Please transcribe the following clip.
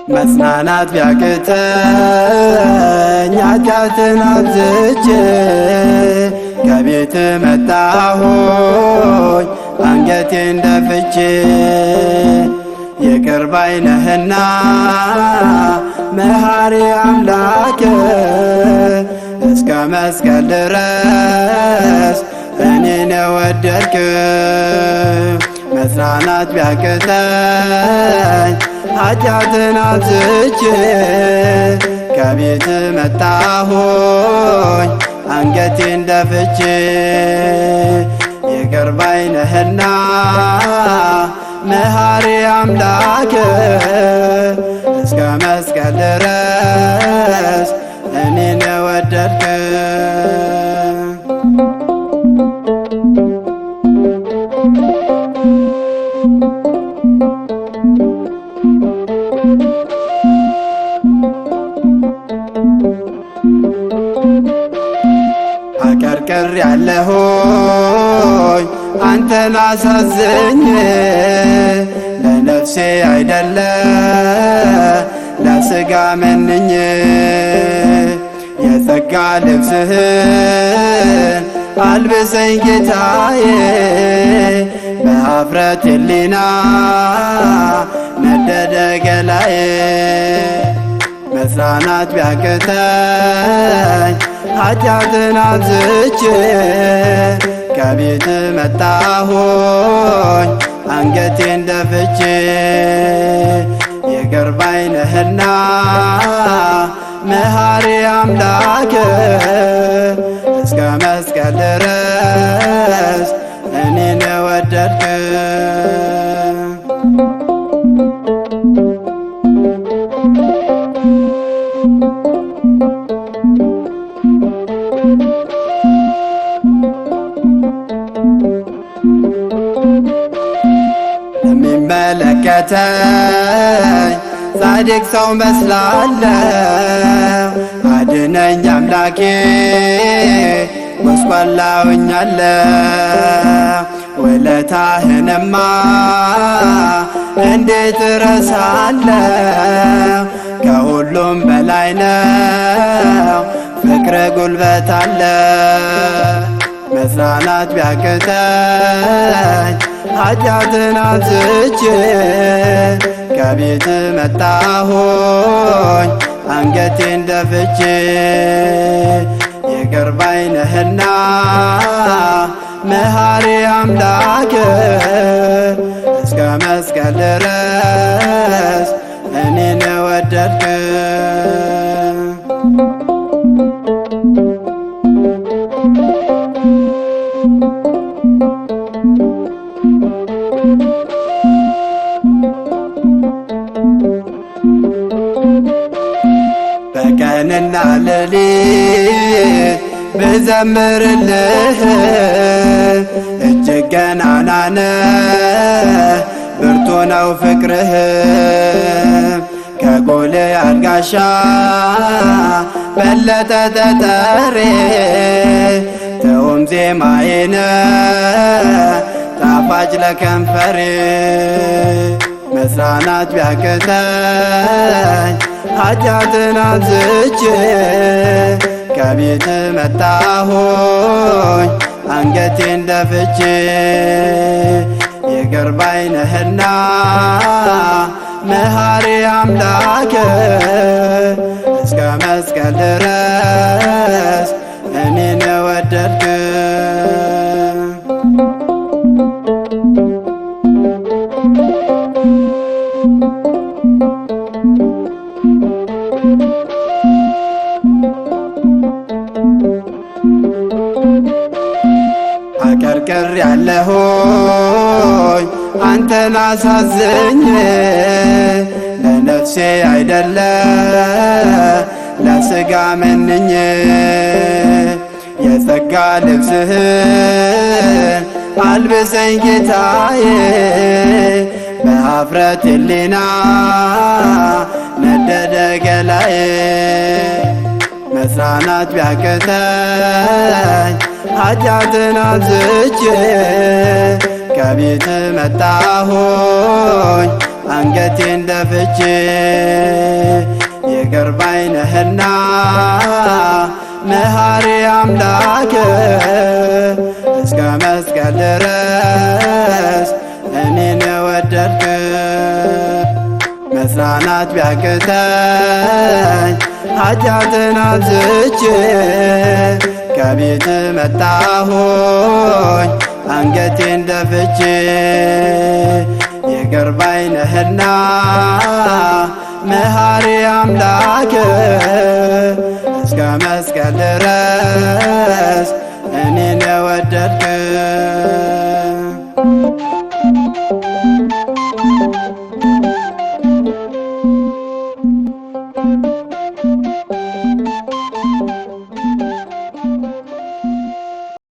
መጽናናት ቢያቅተኝ ኃጢአትን አብዝቼ ከቤት መጣሁኝ አንገቴን ደፍቼ ይቅር ባይ ነህና መሐሪ አምላክ እስከ መስቀል ድረስ እኔን የወደድክ መጽናናት ቢያቅተኝ ኃጢአትን አብዝቼ ከቤት መጣሁኝ አንገቴን ደፍቼ ይቅር ባይ ነህና መሐሪ አምላክ እስከ መስቀል ድረስ እኔን የወደድክ አቀርቅር ያለሁኝ አንተን አሳዝኜ ለነፍሴ አይደለ ለሥጋ መንኜ የጸጋ ልብስህን አልብሰኝ ጌታዬ በኀፍረት ሕሊና ነደደ ገላዬ መጽናናት ቢያቅተኝ ኃጢአትን አብዝቼ ከቤት መጣሁኝ አንገቴን ደፍቼ ይቅር ባይ ነህና መሐሪ አምላክ እስከ መስቀል ድረስ እኔን የወደድክ ለሚመለከተኝ ጻድቅ ሰው መስላለሁ አድነኝ አምላኬ ጎስቋላ ሆኛለሁ ውለታህንማ እንዴት እረሳለሁ ከሁሉም በላይ ነው ፍቅር ጉልበት አለ መጽናናት ቢያቅተኝ ኃጢአትን አብዝቼ ከቤት መጣሁኝ አንገቴን ደፍቼ ይቅር ባይ ነህና መሐሪ አምላክ እስከ መስቀል ድረስ እኔን የወደድክ በቀንና ሌሊት ብዘምርልህ እጅግ ገናና ነህ ብርቱ ነው ፍቅርህ ከጎልያድ ጋሻ በለጠ ጠጠሬ ተውም ዜማዬ ነህ ጣፋጭ ለከንፈሬ መጽናናት ቢያቅተኝ ኃጢአትን አብዝቼ ከቤት መጣሁኝ አንገቴን ደፍቼ ይቅር ባይ ነህና መሐሪ አምላክ እስከ መስቀል ድረስ እኔን የወደድክ አቀርቅር ያለሁኝ አንተን አሳዝኜ ለነፍሴ አይደለ ለሥጋ መንኜ የጸጋ ጸጋ ልብስህን አልብሰኝ ጌታዬ በኀፍረት ሕሊና ነደደ ገላዬ መጽናናት ቢያቅተኝ ኃጢአትን አብዝቼ ከቤት መጣሁኝ አንገቴን ደፍቼ ይቅር ባይ ነህና መሐሪ አምላክ እስከ መስቀል ድረስ እኔን የወደድክ መጽናናት ቢያቅተኝ ኃጢአትን አብዝቼ ከቤት መጣሁኝ አንገቴን ደፍቼ ይቅር ባይ ነህና መሐሪ አምላክ እስከ መስቀል ድረስ